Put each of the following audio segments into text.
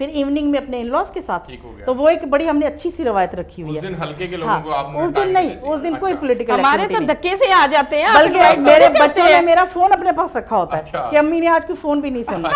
پھر ایوننگ میں اپنے ان لاز کے ساتھ. ٹھیک ہو گیا. تو وہ ایک بڑی ہم نے اچھی سی روایت رکھی ہوئی ہے. اس دن ہلکے کے لوگوں کو آپ نے اس دن نہیں, اس دن کوئی پولیٹیکل ہمارے تو دھکے سے آ جاتے ہیں, بلکہ میرے بچوں نے میرا فون اپنے پاس رکھا ہوتا ہے کہ امی نے آج کوئی فون بھی نہیں سنا.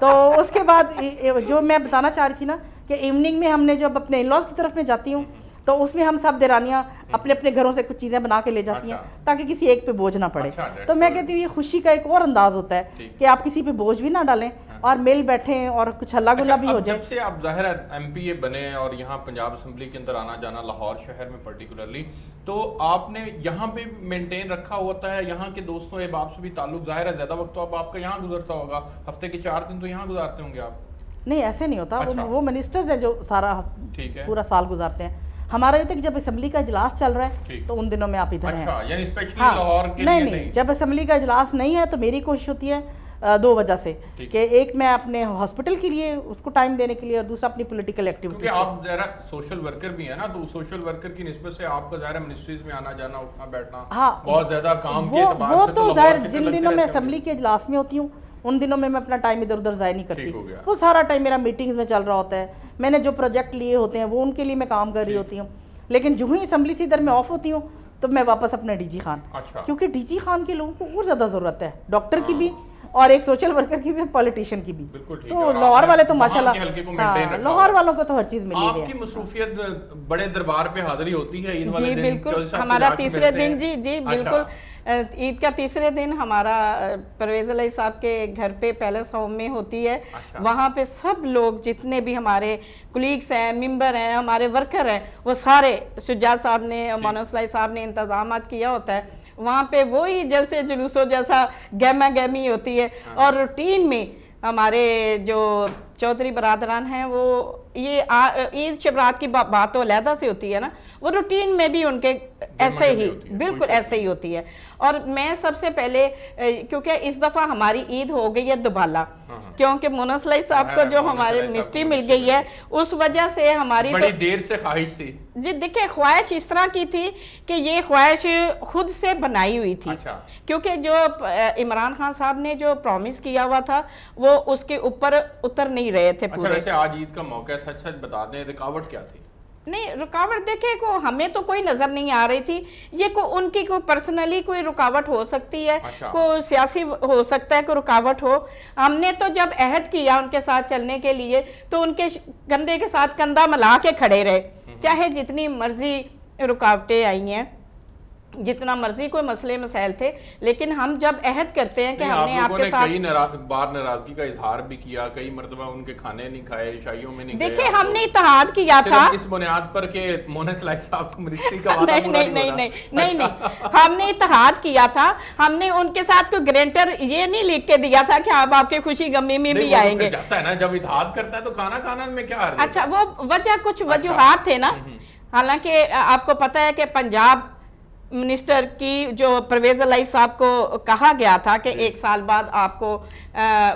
تو اس کے بعد جو میں بتانا چاہ رہی تھی نا کہ ایوننگ میں ہم نے جب اپنے ان لاز کی طرف میں جاتی ہوں تو اس میں ہم سب دیرانیاں اپنے اپنے گھروں سے کچھ چیزیں بنا کے لے جاتی ہیں تاکہ کسی ایک پہ بوجھ نہ پڑے. تو میں کہتی ہوں یہ خوشی کا ایک اور انداز ہوتا ہے کہ آپ کسی پہ بوجھ بھی نہ ڈالیں اور مل بیٹھیں اور کچھ ہلا گلا بھی ہو جائے. جب سے آپ ظاہر ہے ایم پی اے بنے اور یہاں پنجاب اسمبلی کے اندر آنا جانا لاہور شہر میں پرٹیکولرلی, تو آپ نے یہاں پہ مینٹین رکھا ہوتا ہے یہاں کے دوستوں احباب سے بھی تعلق؟ ظاہر ہے زیادہ وقت تو اب آپ کا یہاں گزرتا ہوگا, ہفتے کے 4 دن تو یہاں گزارتے ہوں گے آپ. نہیں ایسے نہیں ہوتا, وہ منسٹرز ہیں جو سارا پورا سال گزارتے ہیں. ہمارا یہ تھا کہ جب اسمبلی کا اجلاس چل رہا ہے تو ان دنوں میں آپ ادھر ہیں. یعنی اسپیشلی لاہور کے لیے نہیں, جب اسمبلی کا اجلاس نہیں ہے تو میری کوشش ہوتی ہے 2 وجہ سے کہ ایک میں اپنے ہاسپٹل کے لیے اس کو ٹائم دینے کے لیے اور دوسرا اپنی پولیٹیکل ایکٹیویٹیز. کیونکہ آپ ذرا سوشل ورکر بھی ہیں نا, تو سوشل ورکر کی نسبت سے آپ کا ظاہر منسٹریز میں آنا جانا اٹھنا بیٹھنا بہت زیادہ کام کے اعتبار سے. وہ تو ظاہر جن دنوں میں اسمبلی کے اجلاس میں ہوتی ہوں ان دنوں میں اپنا ٹائم ادھر ادھر ضائع نہیں کرتی. وہ سارا ٹائم میرا میٹنگز میں چل رہا ہوتا ہے, میں نے جو پروجیکٹ لیے ہوتے ہیں وہ ان کے لیے میں کام کر رہی ہوتی ہوں. لیکن جو ہی اسمبلی سے ادھر میں آف ہوتی ہوں تو میں واپس اپنے ڈی جی خان, کیونکہ ڈی جی خان کے لوگوں کو اور زیادہ ضرورت ہے, ڈاکٹر کی بھی اور ایک سوشل ورکر کی بھی, پولیٹیشین کی بھی. تو لاہور والے تو ماشاءاللہ لاہور والوں کو تو ہر چیز ملی ہے. آپ کی مصروفیت بڑے دربار پہ حاضری ہوتی ہے عید والے دن؟ جی بالکل, ہمارا تیسرے دن جی بالکل عید کا تیسرے دن ہمارا پرویز علیہ صاحب کے گھر پہ پیلس ہوم میں ہوتی ہے. وہاں پہ سب لوگ جتنے بھی ہمارے کولیگس ہیں, ممبر ہیں, ہمارے ورکر ہیں, وہ سارے سجاد صاحب نے مونس علیہ صاحب نے انتظامات کیا ہوتا ہے. وہاں پہ وہی جلسے جلوسوں جیسا گہما گہمی ہوتی ہے. اور روٹین میں ہمارے جو چودھری برادران ہیں وہ یہ عید شبرات کی بات تو علیحدہ سے ہوتی ہے نا, وہ روٹین میں بھی ان کے ایسے ہی بالکل ایسے ہی ہوتی ہے. اور میں سب سے پہلے کیونکہ اس دفعہ ہماری عید ہو گئی ہے دوبالا, کیونکہ مونس علیہ صاحب کو جو ہمارے منسٹری مل گئی ہے اس وجہ سے ہماری بڑی دیر سے خواہش تھی. جی دیکھیں خواہش اس طرح کی تھی کہ یہ خواہش خود سے بنائی ہوئی تھی, کیونکہ جو عمران خان صاحب نے جو پرومس کیا ہوا تھا وہ اس کے اوپر اتر نہیں رہے تھے پورے. ویسے آج عید کا موقع ہے, سچ سچ بتا دیں رکاوٹ کیا تھی؟ نہیں رکاوٹ دیکھیں کو ہمیں تو کوئی نظر نہیں آ رہی تھی. یہ ان کی کوئی پرسنلی کوئی رکاوٹ ہو سکتی ہے, کوئی سیاسی ہو سکتا ہے کوئی رکاوٹ ہو. ہم نے تو جب عہد کیا ان کے ساتھ چلنے کے لیے تو ان کے کندھے کے ساتھ کندھا ملا کے کھڑے رہے, چاہے جتنی مرضی رکاوٹیں آئی ہیں, جتنا مرضی کوئی مسئلے مسائل تھے, لیکن ہم جب عہد کرتے ہیں کہ ہم نے آپ کے ساتھ کئی بار ناراضگی کا اظہار بھی کیا, کئی مرتبہ ان کے کھانے نہیں کھائے, عشائیوں میں نہیں گئے. دیکھیں ہم نے اتحاد کیا تھا اس بنیاد پر کہ مونس علیہ صاحب کو منسٹری کا وعدہ پورا نہیں, ہم نے اتحاد کیا تھا. ہم نے ان کے ساتھ کوئی گرانٹر یہ نہیں لکھ کے دیا تھا کہ آپ کے خوشی غمی میں بھی آئیں گے. جاتا ہے نا جب اتحاد کرتا ہے تو کھانا میں کیا حرج ہے. اچھا وہ وجہ کچھ وجوہات تھے نا, حالانکہ آپ کو پتہ ہے کہ پنجاب منسٹر کی جو پرویز علیہ صاحب کو کہا گیا تھا کہ 1 سال بعد آپ کو,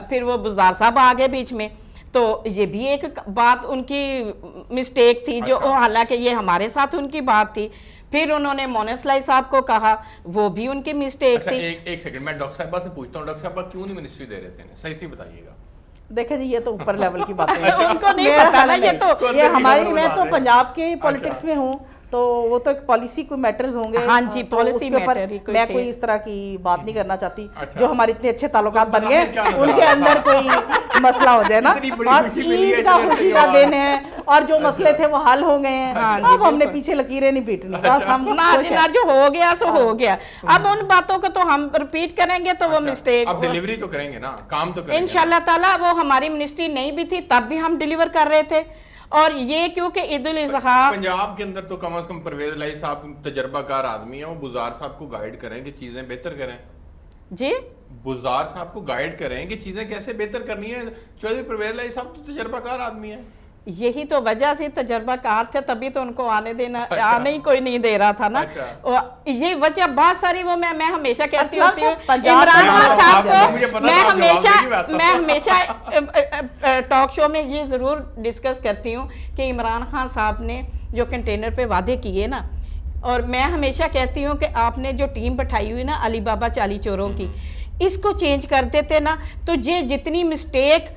پھر وہ بزدار صاحب آگے بیچ میں, تو یہ بھی ایک بات ان کی مسٹیک تھی جو حالانکہ یہ ہمارے ساتھ ان کی بات تھی. پھر انہوں نے مونس علیہ صاحب کو کہا, وہ بھی ان کی مسٹیک تھی. ایک سیکنڈ میں ڈاکٹر صاحبہ سے پوچھتا ہوں, ڈاکٹر صاحبہ کیوں نہیں منسٹری دے رہے تھے, صحیح سے بتائیے گا. دیکھیں جی یہ تو اوپر لیول کی باتیں ہیں, ان کو نہیں پتا نا, یہ ہماری, میں تو پنجاب کے پولیٹکس میں ہوں تو وہ تو ایک پالیسی کوئی میٹرز ہوں گے. ہاں جی پالیسی میٹر, میں کوئی اس طرح کی بات نہیں کرنا چاہتی. جو ہمارے اتنے اچھے تعلقات بن گئے ان کے اندر کوئی مسئلہ ہو جائے نا, اور عید کا خوشی کا دن ہے اور جو مسئلے تھے وہ حل ہو گئے ہیں. اب ہم نے پیچھے لکیریں نہیں پیٹنی, بس ہم جو ہو گیا سو ہو گیا. اب ان باتوں کو تو ہم ریپیٹ کریں گے تو وہ مسٹیک, اب ڈیلیوری تو کریں گے نا, کام تو کریں گے انشاءاللہ تعالیٰ. وہ ہماری منسٹری نہیں بھی تھی تب بھی ہم ڈیلیور کر رہے تھے. اور یہ کیونکہ عید الاضحیٰ پنجاب کے اندر تو کم از کم پرویز علیہ صاحب تجربہ کار آدمی ہیں, وہ بزار صاحب کو گائیڈ کریں کہ چیزیں بہتر کریں. جی بزار صاحب کو گائیڈ کریں کہ چیزیں کیسے بہتر کرنی ہے. چودھری پرویز علیہ صاحب تو تجربہ کار آدمی ہیں. یہی تو وجہ سے تجربہ کار تھے, تبھی تو ان کو آنے آنے ہی کوئی نہیں دے رہا تھا نا. یہ وجہ بہت ساری, وہ میں ہمیشہ کہتی ہوتی ہوں عمران خان صاحب کو, میں ہمیشہ ٹاک شو میں یہ ضرور ڈسکس کرتی ہوں کہ عمران خان صاحب نے جو کنٹینر پہ وعدے کیے نا, اور میں ہمیشہ کہتی ہوں کہ آپ نے جو ٹیم بٹھائی ہوئی نا علی بابا چالی چوروں کی, اس کو چینج کر دیتے نا تو یہ جتنی مسٹیک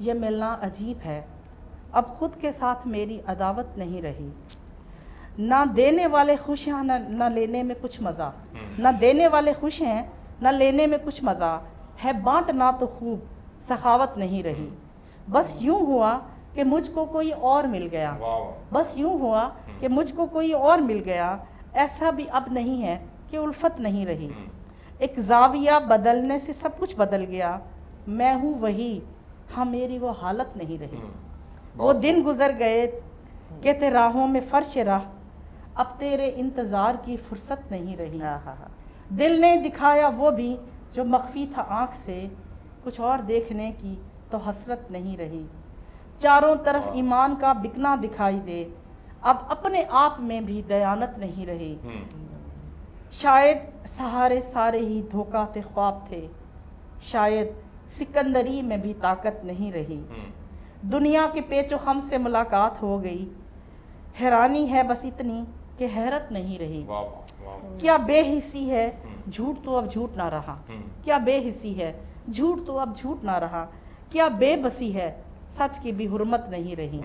یہ ملنا عجیب ہے، اب خود کے ساتھ میری عداوت نہیں رہی، نہ دینے والے خوش ہیں نہ لینے میں کچھ مزہ، نہ دینے والے خوش ہیں نہ لینے میں کچھ مزہ ہے، بانٹنا تو خوب سخاوت نہیں رہی، بس یوں ہوا کہ مجھ کو کوئی اور مل گیا، بس یوں ہوا کہ مجھ کو کوئی اور مل گیا، ایسا بھی اب نہیں ہے کہ الفت نہیں رہی، ایک زاویہ بدلنے سے سب کچھ بدل گیا، میں ہوں وہی، ہاں میری وہ حالت نہیں رہی، وہ دن گزر گئے کہتے راہوں میں فرش راہ، اب تیرے انتظار کی فرصت نہیں رہی، دل نے دکھایا وہ بھی جو مخفی تھا آنکھ سے، کچھ اور دیکھنے کی تو حسرت نہیں رہی، چاروں طرف ایمان کا بکنا دکھائی دے، اب اپنے آپ میں بھی دیانت نہیں رہی، شاید سہارے سارے ہی دھوکہ تھے خواب تھے، شاید سکندری میں بھی طاقت نہیں رہی، دنیا کے پیچ و خم سے ملاقات ہو گئی، حیرانی ہے بس اتنی کہ حیرت نہیں رہی، کیا بے حسی ہے جھوٹ تو اب جھوٹ نہ رہا، کیا بے حسی ہے جھوٹ تو اب جھوٹ نہ رہا، کیا بے بسی ہے سچ کی بھی حرمت نہیں رہی،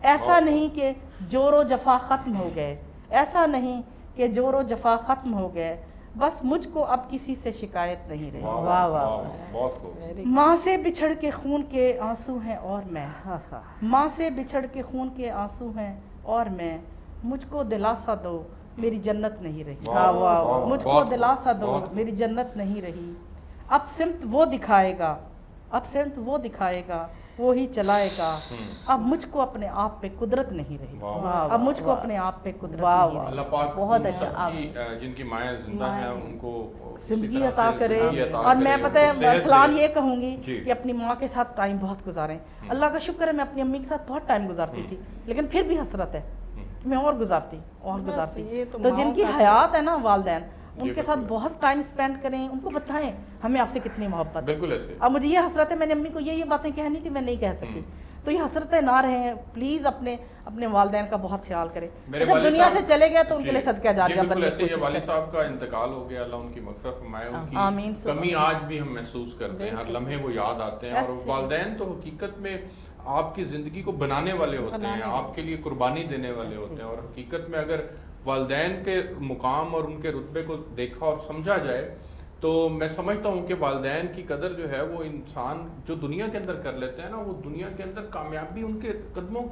ایسا نہیں کہ جور و جفا ختم ہو گئے، ایسا نہیں کہ جور و جفا ختم ہو گئے، بس مجھ کو اب کسی سے شکایت نہیں رہی، ماں سے بچھڑ کے خون کے آنسو ہیں اور میں، ماں سے بچھڑ کے خون کے آنسو ہیں اور میں، مجھ کو دلاسا دو میری جنت نہیں رہی، مجھ کو دلاسا دو میری جنت نہیں رہی، اب سمت وہ دکھائے گا، اب سمت وہ دکھائے گا، وہی چلائے گا، اب مجھ کو اپنے آپ پہ قدرت نہیں رہی، اب مجھ کو اپنے آپ پہ قدرت نہیں رہی، اللہ پاک بہت اچھا، جن کی مائیں زندہ ہیں ان کو زندگی عطا کرے، اور میں پتہ ہے ارسلان یہ کہوں گی کہ اپنی ماں کے ساتھ ٹائم بہت گزاریں، اللہ کا شکر ہے میں اپنی امی کے ساتھ بہت ٹائم گزارتی تھی، لیکن پھر بھی حسرت ہے کہ میں اور گزارتی، تو جن کی حیات ہے نا والدین، ان کے ساتھ بہت ٹائم سپینڈ کریں، ان کو بتائیں ہمیں آپ سے کتنی محبت ہے، بالکل ایسے، اب مجھے یہ حسرت ہے میں نے امی کو یہ باتیں کہنی تھی میں نہیں کہہ سکی، تو یہ حسرتیں نہ رہیں، پلیز اپنے والدین کا بہت خیال کریں، جب دنیا سے چلے گئے تو ان کے لیے صدقہ جاریہ بننے کی کوشش کریں۔ والد صاحب کا انتقال ہو گیا، اللہ ان کی مغفرت فرمائے، ان کی کمی آج بھی ہم محسوس کرتے ہیں، ہر لمحے وہ یاد آتے ہیں، اور والدین تو حقیقت میں آپ کی زندگی کو بنانے والے ہوتے ہیں، آپ کے لیے قربانی دینے والے ہوتے ہیں، اور حقیقت میں اگر والدین کے مقام اور ان کے رتبے کو دیکھا اور سمجھا جائے تو میں سمجھتا ہوں کہ والدین کی قدر جو ہے وہ انسان جو دنیا کے اندر کر لیتے ہیں نا، وہ دنیا کے اندر کامیابی ان کے قدموں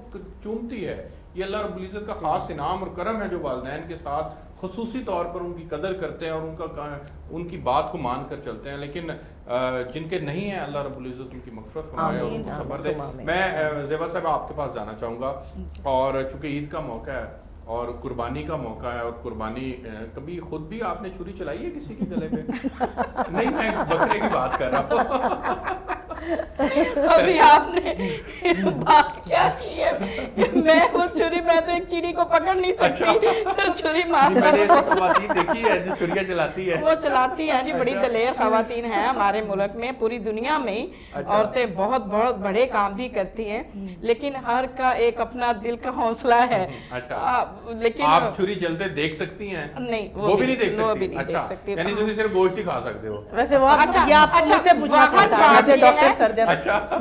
چومتی ہے، یہ اللہ رب العزت کا خاص انعام اور کرم ہے جو والدین کے ساتھ خصوصی طور پر ان کی قدر کرتے ہیں اور ان کی بات کو مان کر چلتے ہیں، لیکن جن کے نہیں ہیں اللہ رب العزت ان کی مغفرت فرمائے اور ان کو صبر دے۔ میں زیبا صاحب آپ کے پاس جانا چاہوں گا، اور چونکہ عید کا موقع ہے اور قربانی کا موقع ہے، اور قربانی کبھی خود بھی آپ نے چھری چلائی ہے کسی کے گلے پہ؟ نہیں، میں بکرے کی بات کر رہا ہوں۔ ابھی آپ نے بات کیا کی ہے، میں وہ چھری، میں تو ایک چیڑی کو پکڑ نہیں سکتی، تو چھری میں نے ایسی خواتین دیکھی ہے جو چھریاں چلاتی ہے، وہ چلاتی ہیں جی، بڑی دلیر خواتین ہیں ہمارے ملک میں، پوری دنیا میں عورتیں بہت بہت بڑے کام بھی کرتی ہیں، لیکن ہر کا ایک اپنا دل کا حوصلہ ہے۔ لیکن آپ چھری چلتے دیکھ سکتی ہیں؟ نہیں، وہ بھی نہیں دیکھ سکتی، یعنی تم صرف گوشت ہی کھا سکتے ہو۔ ویسے وہ آپ مجھ سے پوچھنا چاہتا ہے ایز ڈاکٹر سرجن،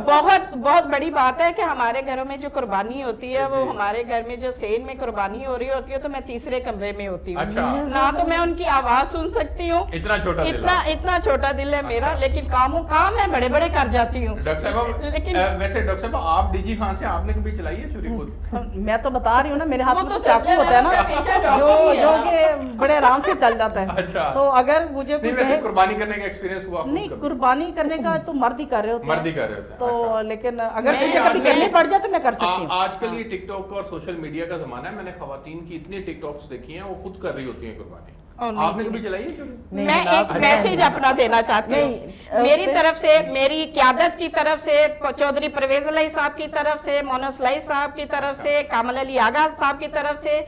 بہت بڑی بات ہے کہ ہمارے گھروں میں جو قربانی ہوتی ہے، وہ ہمارے گھر میں جو سین میں قربانی ہو رہی ہوتی ہے تو میں تیسرے کمرے میں ہوتی ہوں، نہ تو میں ان کی آواز سن سکتی ہوں، اتنا چھوٹا دل ہے میرا، لیکن کام ہے بڑے بڑے کر جاتی ہوں۔ لیکن ویسے ڈاکٹر صاحب آپ ڈی جی خان سے آپ نے کبھی چلائی ہے چھری خود؟ میں تو بتا رہی ہوں نا، میرے ہاتھ میں تو چاقو ہوتا ہے نا جو کہ بڑے آرام سے چل جاتا ہے، تو اگر مجھے کوئی قربانی کرنے کا ایکسپیرینس ہوا؟ نہیں، قربانی کرنے کا تو مرد ہی کر رہے ہوتے ہیں، تو لیکن اگر مجھے کبھی کرنی پڑ جائے تو میں کر سکتی ہوں۔ آج کل یہ ٹک ٹاک اور سوشل میڈیا کا زمانہ ہے، میں نے خواتین کی اتنی ٹک ٹاکس دیکھی ہیں وہ خود کر رہی ہوتی ہیں قربانی، آپ نے کبھی چلائی ہے؟ میں ایک میسیج اپنا دینا چاہتی ہوں میری طرف سے، میری قیادت کی طرف سے، چودھری پرویز علیہ صاحب کی طرف سے، مونس علیہ صاحب کی طرف سے، کامل علی آغا صاحب کی طرف سے،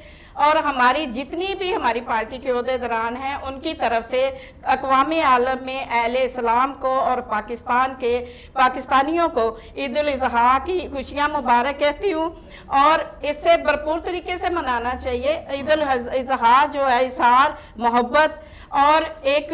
اور ہماری جتنی بھی ہماری پارٹی کے عہدیداران ہیں ان کی طرف سے اقوام عالم میں اہل اسلام کو اور پاکستانیوں کو عید الاضحیٰ کی خوشیاں مبارک کہتی ہوں، اور اس سے بھرپور طریقے سے منانا چاہیے۔ عید الاضحیٰ جو ہے اظہار محبت اور ایک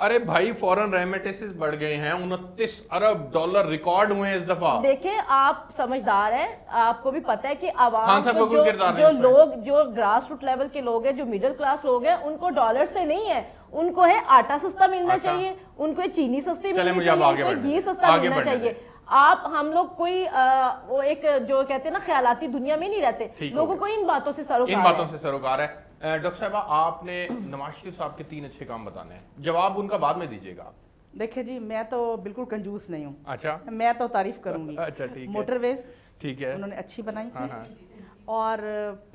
ارے بھائی فورن ریمیٹنسز بڑھ گئے ہیں, 29 ارب ڈالر ریکارڈ ہوئے ہیں اس دفعہ. دیکھیں آپ سمجھدار ہیں, آپ کو بھی پتہ ہے کہ خان عوام صاحب کو کو کردار ہے جو اس میں. لوگ جو گراس روٹ لیول کے لوگ ہیں, جو میڈل کلاس لوگ ہیں, ان کو ڈالر سے نہیں ہے, ان کو ہے آٹا سستا ملنا چاہیے, ان کو چینی سستی ملنی چاہیے, ان کو گھی سستا ملنا چاہیے. آپ ہم لوگ کوئی وہ ایک جو کہتے ہیں نا خیالاتی دنیا میں نہیں رہتے, لوگوں کو ان باتوں سے سروکار ہے. ڈاکٹر صاحبہ آپ نے نواز شریف صاحب کے 3 اچھے کام بتانے ہیں, جواب ان کا بعد میں دیجیے گا. دیکھیں جی میں تو بالکل کنجوس نہیں ہوں. اچھا میں تو تعریف کروں گی. اچھا ٹھیک ہے. موٹر ویز ٹھیک ہے, انہوں نے اچھی بنائی تھی, اور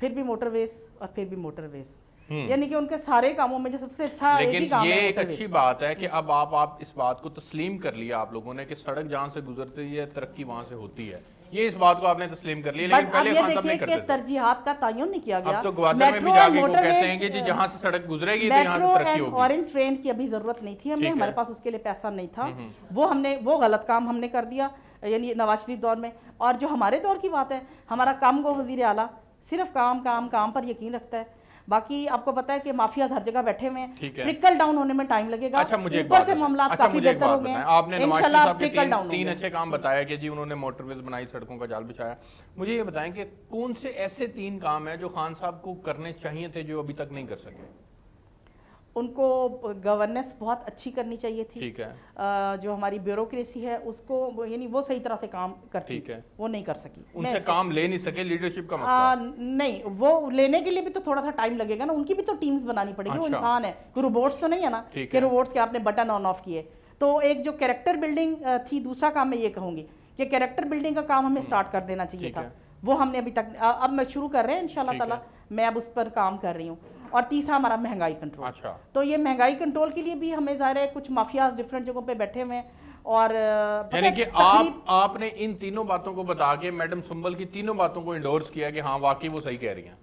پھر بھی موٹر ویز, اور پھر بھی موٹر ویز, یعنی کہ ان کے سارے کاموں میں جو سب سے اچھا ایک ہی کام ہے. لیکن یہ ایک اچھی بات ہے کہ اب آپ اس بات کو تسلیم کر لیا آپ لوگوں نے کہ سڑک جہاں سے گزرتی ہے ترقی وہاں سے ہوتی ہے. یہ اس بات کو آپ نے تسلیم کر لیا, لیکن پہلے خان صاحب نہیں کرتے تھے. ترجیحات کا تعین نہیں کیا گیا. اب تو گوادر میں بھی جا کے وہ کہتے ہیں کہ جی جہاں سے سڑک گزرے گی تو یہاں سے ترقی ہوگی. اورنج ٹرین کی ابھی ضرورت نہیں تھی, ہمارے پاس اس کے لیے پیسہ نہیں تھا, وہ غلط کام ہم نے کر دیا یعنی نواز شریف دور میں. اور جو ہمارے دور کی بات ہے, ہمارا کام گو وزیر اعلیٰ صرف کام پر یقین رکھتا ہے. باقی آپ کو پتا ہے کہ مافیاز ہر جگہ بیٹھے ہوئے ہیں, ٹرکل ڈاؤن ہونے میں ٹائم لگے گا. اوپر سے معاملات کافی بہتر ہو گئے ہیں, آپ نے نواز شریف صاحب کے ٹرکل ڈاؤن 3 اچھے کام بتایا کہ جی انہوں نے موٹر ویز بنائی, سڑکوں کا جال بچھایا. مجھے یہ بتائیں کہ کون سے ایسے 3 کام ہیں جو خان صاحب کو کرنے چاہیے تھے جو ابھی تک نہیں کر سکے؟ ان کو گورننس بہت اچھی کرنی چاہیے تھی. ٹھیک ہے. جو ہماری بیوروکریسی ہے اس کو یعنی وہ صحیح طرح سے کام کرتی, وہ نہیں کر سکی. ان سے کام لے نہیں سکے, لیڈرشپ کا مسئلہ نہیں, وہ لینے کے لیے بھی تو تھوڑا سا ٹائم لگے گا نا, ان کی بھی تو ٹیمز بنانی پڑے گی. وہ انسان ہے, کوئی روبوٹس تو نہیں ہے نا کہ روبوٹس کے آپ نے بٹن آن آف کیے. تو ایک جو کیریکٹر بلڈنگ تھی, دوسرا کام میں یہ کہوں گی کہ کیریکٹر بلڈنگ کا کام ہمیں سٹارٹ کر دینا چاہیے تھا, وہ ہم نے ابھی تک, اب میں شروع کر رہے ہیں انشاءاللہ تعالی, میں اب اس پر کام کر رہی ہوں. اور تیسرا ہمارا مہنگائی کنٹرول. تو یہ مہنگائی کنٹرول کے لیے بھی ہمیں ظاہر ہے کچھ مافیاز ڈفرینٹ جگہوں پہ بیٹھے ہوئے ہیں, اور یعنی کہ آپ نے ان تینوں باتوں کو بتا کے میڈم سنبل کی تینوں باتوں کو انڈورس کیا کہ ہاں واقعی وہ صحیح کہہ رہی ہیں.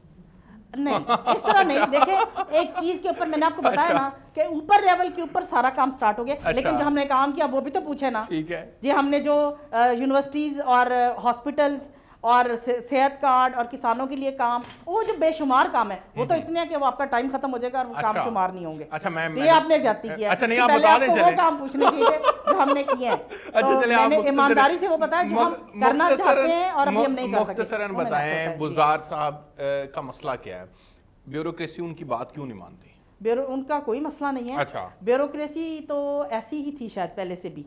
نہیں اس طرح نہیں. دیکھیں ایک چیز کے اوپر میں نے آپ کو بتایا نا کہ اوپر لیول کے اوپر سارا کام سٹارٹ ہو گیا, لیکن جو ہم نے کام کیا وہ بھی تو پوچھے نا. جی ہم نے جو یونیورسٹیز اور ہاسپٹلز اور صحت کارڈ اور کسانوں کے لیے کام, وہ جو بے شمار کام ہے, وہ تو اتنے ہیں کہ وہ آپ کا ٹائم ختم ہو جائے گا اور وہ کام شمار نہیں ہوں گے. یہ آپ نے زیادتی کیا ہے, پہلے آپ کو وہ کام پوچھنے چاہیے جو ہم نے کیے ہیں. تو میں نے ایمانداری سے وہ بتایا جو ہم کرنا چاہتے ہیں اور ابھی ہم نہیں کر سکتے. مختصراً بتائیں بزدار صاحب کا مسئلہ کیا ہے, بیوروکریسی ان کی بات کیوں نہیں مانتی؟ ان کا کوئی مسئلہ نہیں ہے. بیوروکریسی تو ایسی ہی تھی شاید پہلے سے بھی.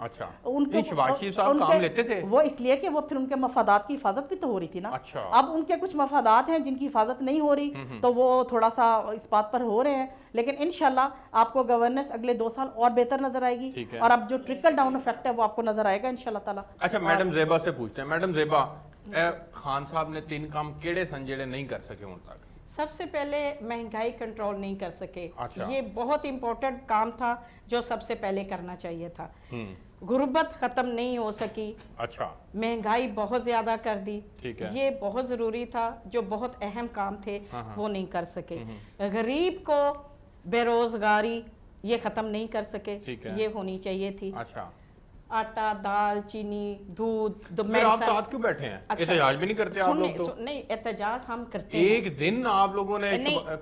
وہ اس لیے کہ وہ پھر ان کے مفادات کی حفاظت بھی تو ہو رہی تھی نا. اب ان کے کچھ مفادات ہیں جن کی حفاظت نہیں ہو رہی, تو وہ تھوڑا سا اس بات پر ہو رہے ہیں, لیکن انشاءاللہ آپ کو گورننس اگلے 2 سال اور بہتر نظر آئے گی, اور اب جو ٹرکل ڈاؤن افیکٹ ہے وہ آپ کو نظر آئے گا انشاءاللہ تعالی. اچھا میڈم زیبا سے پوچھتے ہیں. میڈم زیبا, خان صاحب نے 3 کام کیڑے سن جڑے نہیں کر سکے ان تک؟ سب سے پہلے مہنگائی کنٹرول نہیں کر سکے, یہ بہت امپورٹنٹ کام تھا جو سب سے پہلے کرنا چاہیے تھا. غربت ختم نہیں ہو سکی, مہنگائی بہت زیادہ کر دی, یہ بہت ضروری تھا. جو بہت اہم کام تھے وہ نہیں کر سکے. غریب کو بے روزگاری یہ ختم نہیں کر سکے, یہ ہونی چاہیے تھی. آٹا, دال, چینی, دودھ. آپ ساتھ کیوں بیٹھے ہیں؟ احتجاج بھی نہیں کرتے آپ لوگ؟ تو نہیں, احتجاج ہم کرتے ہیں. ایک دن آپ لوگوں نے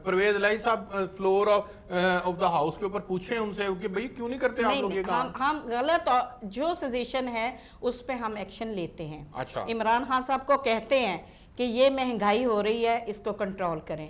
پرویز الہی صاحب فلور آف دا ہاؤس کے اوپر پوچھیں ان سے کہ بھئی کیوں نہیں کرتے آپ لوگ یہ کام؟ ہم غلط جو سجیشن ہے اس پہ ہم ایکشن لیتے ہیں. عمران خان صاحب کو کہتے ہیں کہ یہ مہنگائی ہو رہی ہے, اس کو کنٹرول کریں,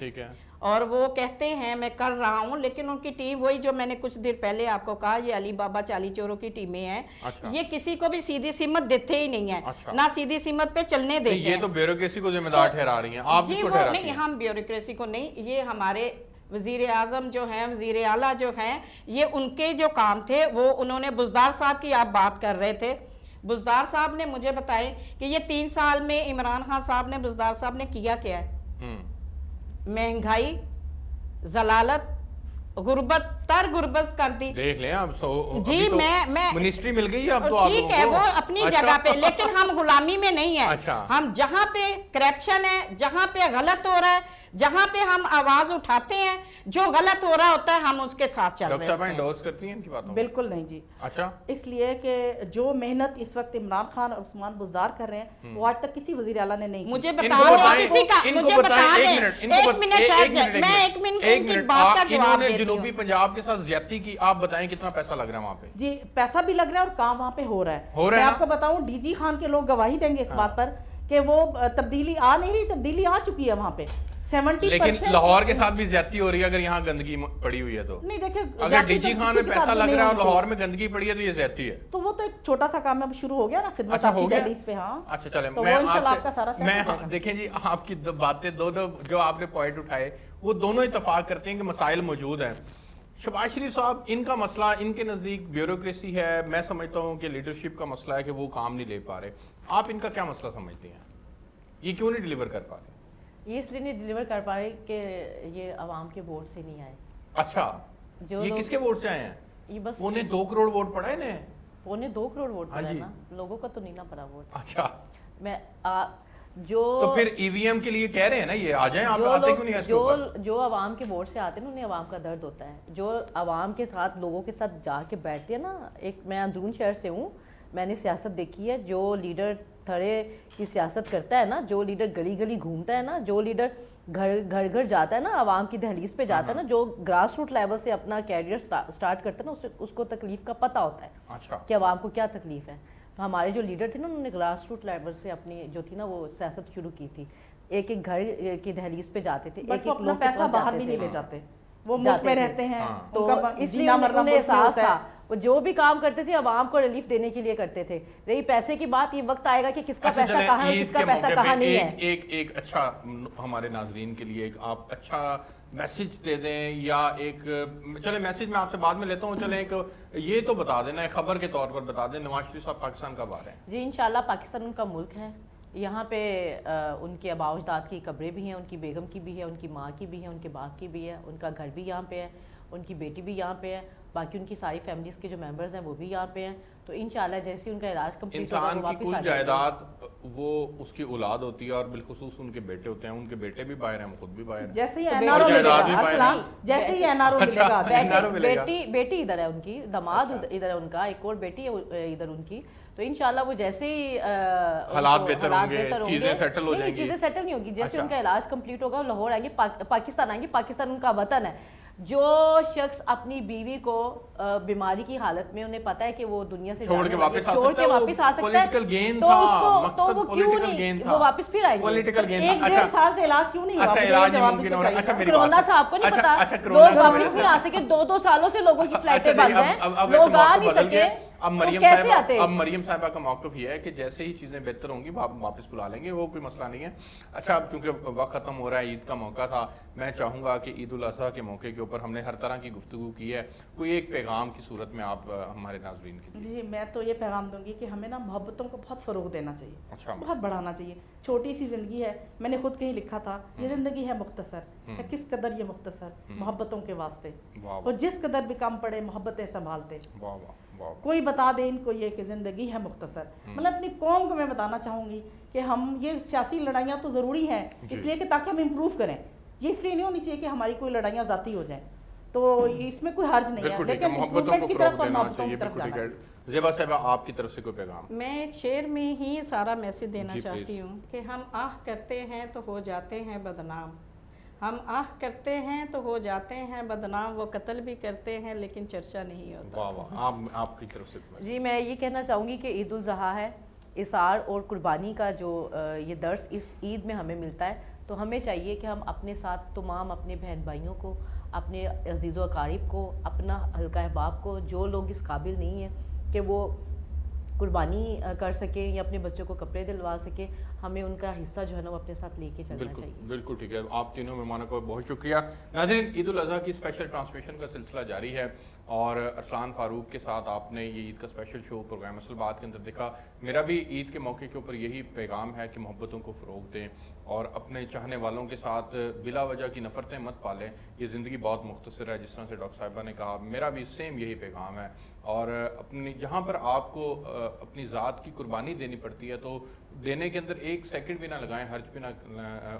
اور وہ کہتے ہیں میں کر رہا ہوں, لیکن ان کی ٹیم وہی جو میں نے کچھ دیر پہلے آپ کو کہا, یہ علی بابا چالی چوروں کی ٹیمیں ہیں. یہ کسی کو بھی سیدھی سمت دیتے ہی نہیں ہیں, نہ سیدھی سمت پہ چلنے دیتے ہیں. یہ تو بیوروکریسی کو ذمہ دار ٹھہرا رہی ہیں آپ. جی وہ نہیں, ہم بیوروکریسی کو نہیں, یہ ہمارے وزیر اعظم جو ہیں, وزیر اعلیٰ جو ہیں, یہ ان کے جو کام تھے وہ انہوں نے. بزدار صاحب کی آپ بات کر رہے تھے, بزدار صاحب نے مجھے بتائے کہ یہ 3 سال میں عمران خان صاحب نے, بزدار صاحب نے کیا کیا ہے. مہنگائی, ضلالت, غربت, تر غربت کر دی. دیکھ لیں اب جی میں منسٹری مل گئی اب تو. ٹھیک ہے وہ اپنی جگہ پہ, لیکن ہم غلامی میں نہیں ہیں. ہم جہاں پہ کرپشن ہے, جہاں پہ غلط ہو رہا ہے, جہاں پہ ہم آواز اٹھاتے ہیں, جو غلط ہو رہا ہوتا ہے ہم اس کے ساتھ چل رہے ہیں. انڈورس کرتی ہیں ان کی باتوں؟ بالکل نہیں جی. اچھا, اس لیے کہ جو محنت اس وقت عمران خان اور عثمان بزدار کر رہے ہیں وہ آج تک کسی وزیر اعلیٰ نے نہیں کی. مجھے بتا دیں کسی کا, مجھے بتا دیں. ایک منٹ میں ایک منٹ کی بات کا جواب دیتی ہوں. جنوبی پنجاب آپ کے ساتھ زیادتی کی، آپ بتائیں کتنا پیسہ لگ رہا ہے وہاں پہ؟ جی پیسہ بھی لگ رہا ہے اور کام وہاں پہ ہو رہا ہے. میں آپ کو بتاؤں ڈی جی خان کے لوگ گواہی دیں گے اس بات پر کہ وہ تبدیلی آ نہیں رہی، تبدیلی آ چکی ہے وہاں پہ 70%. لیکن لاہور کے ساتھ بھی زیادتی ہو رہی ہے اگر یہاں گندگی پڑی ہوئی ہے تو. نہیں دیکھیں اگر ڈی جی خان میں پیسہ لگ رہا ہے اور لاہور میں گندگی پڑی ہے تو یہ زیادتی ہے. تو وہ تو ایک چھوٹا سا کام اب شروع ہو گیا نا خدمت آپ کی دہلیز پہ. ہاں اچھا چلیں تو وہ انشاءاللہ آپ کا سارا میں دیکھیں جی آپ کی باتیں دو جو آپ نے پوائنٹ اٹھائے وہ دونوں اتفاق کرتے ہیں کہ مسائل موجود ہیں. شہباز شریف صاحب ان کا مسئلہ ان کے نزدیک بیوروکریسی ہے، میں سمجھتا ہوں کہ لیڈرشپ کا مسئلہ ہے کہ وہ کام نہیں لے پا رہے. آپ ان کا کیا مسئلہ سمجھتے ہیں؟ یہ کیوں نہیں ڈیلیور کر پا رہے؟ یہ اس لیے نہیں ڈیلیور کر پا رہے کہ یہ عوام کے ووٹ سے نہیں آئے. اچھا یہ کس کے ووٹ سے آئے ہیں؟ یہ بس 2 کروڑ ووٹ پڑا ہے نا. 2 کروڑ ووٹ پڑا ہے نا، لوگوں کا تو نہیں نا پڑا ووٹ. اچھا میں جو تو پھر ای وی ایم کے لیے کہہ رہے ہیں نا یہ آ جائیں، آپ آتے کیوں نہیں اس کے اوپر؟ جو عوام کے ووٹ سے آتے ہیں انہیں عوام کا درد ہوتا ہے. جو عوام کے ساتھ لوگوں کے ساتھ جا کے بیٹھتے ہیں نا، ایک میں اندرون شہر سے ہوں، میں نے سیاست دیکھی ہے. جو لیڈر تھڑے کی سیاست کرتا ہے نا، جو لیڈر گلی گلی گھومتا ہے نا، جو لیڈر گھر گھر جاتا ہے نا، عوام کی دہلیز پہ جاتا ہے نا، جو گراس روٹ لیول سے اپنا کیریئر سٹارٹ کرتا ہے نا، اس کو تکلیف کا پتہ ہوتا ہے کہ عوام کو کیا تکلیف ہے. تو ہمارے جو لیڈر تھے نا انہوں نے گراس روٹ لیول سے اپنی جو تھی نا وہ سیاست شروع کی تھی. ایک ایک گھر کی دہلیز پہ جاتے تھے، ایک ایک لوگ پیسہ باہر بھی نہیں لے جاتے، وہ ملک میں رہتے ہیں تو اس لیے انہیں احساس تھا وہ جو بھی کام کرتے تھے عوام کو ریلیف دینے کے لیے کرتے تھے. رہی پیسے کی بات، یہ وقت آئے گا کہ کس کا پیسہ کہاں ہے، کس کا پیسہ کہاں نہیں ہے. ایک اچھا ہمارے ناظرین کے لیے ایک آپ اچھا میسج دے دیں، یا ایک چلے میسج میں آپ سے بعد میں لیتا ہوں، چلیں ایک یہ تو بتا دینا، ایک خبر کے طور پر بتا دیں نواز شریف صاحب پاکستان کب آ رہے ہیں؟ جی انشاءاللہ پاکستان ان کا ملک ہے. یہاں پہ ان کے آباء و اجداد کی قبریں بھی ہیں، ان کی بیگم کی بھی ہے، ان کی ماں کی بھی ہے، ان کے باپ کی بھی ہے، ان کا گھر بھی یہاں پہ ہے، ان کی بیٹی بھی یہاں پہ ہے، باقی ان کی ساری فیملیز کے جو ممبرز ہیں وہ بھی یہاں پہ ہیں. تو انشاءاللہ جیسے ان کا علاج کمپلیٹ ہوگا وہ واپس آ جائیں گے. انسان کی کل جائیداد وہ اس کی اولاد ہوتی ہے، اور بالخصوص ان کے بیٹے ہوتے ہیں. ان کے بیٹے بھی باہر ہیں، وہ خود بھی باہر ہیں. جیسے ہی این آر او ملے گا ارسلان، جیسے ہی این آر او ملے گا. بیٹی ادھر ہے ان کی، داماد ادھر ہے ان کا، ایک اور بیٹی ہے ادھر ان کی. تو انشاءاللہ وہ جیسے ہی حالات بہتر ہوں گے، چیزیں سیٹل ہو جائیں گی. چیزیں سیٹل نہیں ہوگی، جیسے ان کا علاج کمپلیٹ ہوگا لاہور آئیں گے، پاکستان آئیں گے. پاکستان ان کا وطن ہے. جو شخص اپنی بیوی کو بیماری کی حالت میں انہیں پتا ہے کہ وہ دنیا سے چھوڑ کے واپس آ سکتا ہے، تو وہ کیوں نہیں وہ واپس پھر آئیں گے. 1.5 سال سے علاج کیوں نہیں ہوا؟ کرونا تھا، آپ کو نہیں پتا، لوگ واپس نہیں آ سکے. 2 سالوں سے لوگوں کی فلائٹیں بند ہیں، لوگ آ نہیں سکے. اب مریم صاحبہ کا موقف یہ ہے کہ جیسے ہی چیزیں بہتر ہوں گی واپس بلا لیں گے، وہ کوئی مسئلہ نہیں ہے. اچھا کیونکہ وقت ختم ہو رہا ہے، عید کا موقع تھا، میں چاہوں گا کہ عید الاضحیٰ کے موقع کے اوپر ہم نے ہر طرح کی گفتگو کی ہے، کوئی ایک پیغام کی صورت میں آپ ہمارے ناظرین کے لیے؟ جی میں تو یہ پیغام دوں گی کہ ہمیں نا محبتوں کو بہت فروغ دینا چاہیے. اچھا بہت بڑھانا چاہیے. چھوٹی سی زندگی ہے، میں نے خود کہیں لکھا تھا یہ زندگی ہے مختصر، کس قدر یہ مختصر محبتوں کے واسطے، اور جس قدر بھی کم پڑے محبتیں سنبھالتے. کوئی بتا دے ان کو یہ کہ زندگی ہے مختصر. مطلب اپنی قوم کو میں بتانا چاہوں گی کہ ہم یہ سیاسی لڑائیاں تو ضروری ہیں اس لیے کہ تاکہ ہم امپروو کریں. یہ اس لیے نہیں ہونی چاہیے کہ ہماری کوئی لڑائیاں ذاتی ہو جائیں، تو اس میں کوئی حرج نہیں ہے، لیکن امپروومنٹ کی طرف اور محبتوں کی طرف جانا چاہیے. زیبا صاحبہ آپ کی طرف سے کوئی پیغام؟ میں ایک شعر میں ہی سارا میسج دینا چاہتی ہوں کہ ہم آہ کرتے ہیں تو ہو جاتے ہیں بدنام، ہم آہ کرتے ہیں تو ہو جاتے ہیں بدنام، وہ قتل بھی کرتے ہیں لیکن چرچا نہیں ہوتا. واہ واہ، آپ کی طرف سے. جی میں یہ کہنا چاہوں گی کہ عید الاضحیٰ ہے، اثار اور قربانی کا جو یہ درس اس عید میں ہمیں ملتا ہے. تو ہمیں چاہیے کہ ہم اپنے ساتھ تمام اپنے بہن بھائیوں کو، اپنے عزیز و اقارب کو، اپنا حلقہ احباب کو، جو لوگ اس قابل نہیں ہیں کہ وہ قربانی کر سکیں یا اپنے بچوں کو کپڑے دلوا سکیں، ہمیں ان کا حصہ جو ہے نا وہ اپنے ساتھ لے کے چلنا چاہیے. بالکل ٹھیک ہے. آپ تینوں مہمانوں کو بہت شکریہ. ناظرین عید الاضحیٰ کی اسپیشل ٹرانسمیشن کا سلسلہ جاری ہے، اور ارسلان فاروق کے ساتھ آپ نے یہ عید کا اسپیشل شو پروگرام اصل بات کے اندر دیکھا. میرا بھی عید کے موقع کے اوپر یہی پیغام ہے کہ محبتوں کو فروغ دیں اور اپنے چاہنے والوں کے ساتھ بلا وجہ کی نفرتیں مت پالیں. یہ زندگی بہت مختصر ہے، جس طرح سے ڈاکٹر صاحبہ نے کہا، میرا بھی سیم یہی پیغام ہے. اور اپنی جہاں پر آپ کو اپنی ذات کی قربانی دینی پڑتی ہے تو دینے کے اندر 1 سیکنڈ بھی نہ لگائیں، حرج بھی نہ،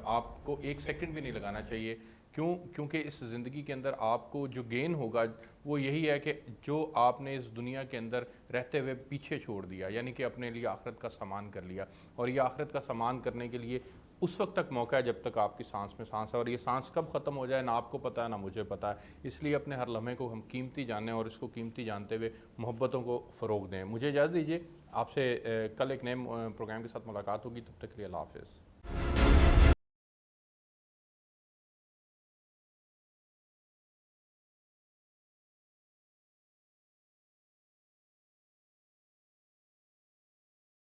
آپ کو 1 سیکنڈ بھی نہیں لگانا چاہیے کیونکہ اس زندگی کے اندر آپ کو جو گین ہوگا وہ یہی ہے کہ جو آپ نے اس دنیا کے اندر رہتے ہوئے پیچھے چھوڑ دیا، یعنی کہ اپنے لیے آخرت کا سامان کر لیا. اور یہ آخرت کا سامان کرنے کے لیے اس وقت تک موقع ہے جب تک آپ کی سانس میں سانس ہے، اور یہ سانس کب ختم ہو جائے نہ آپ کو پتہ ہے نہ مجھے پتہ ہے. اس لیے اپنے ہر لمحے کو ہم قیمتی جانیں اور اس کو قیمتی جانتے ہوئے محبتوں کو فروغ دیں. مجھے اجازت دیجیے، آپ سے کل ایک نئے پروگرام کے ساتھ ملاقات ہوگی. تب تک کے لیے اللہ حافظ.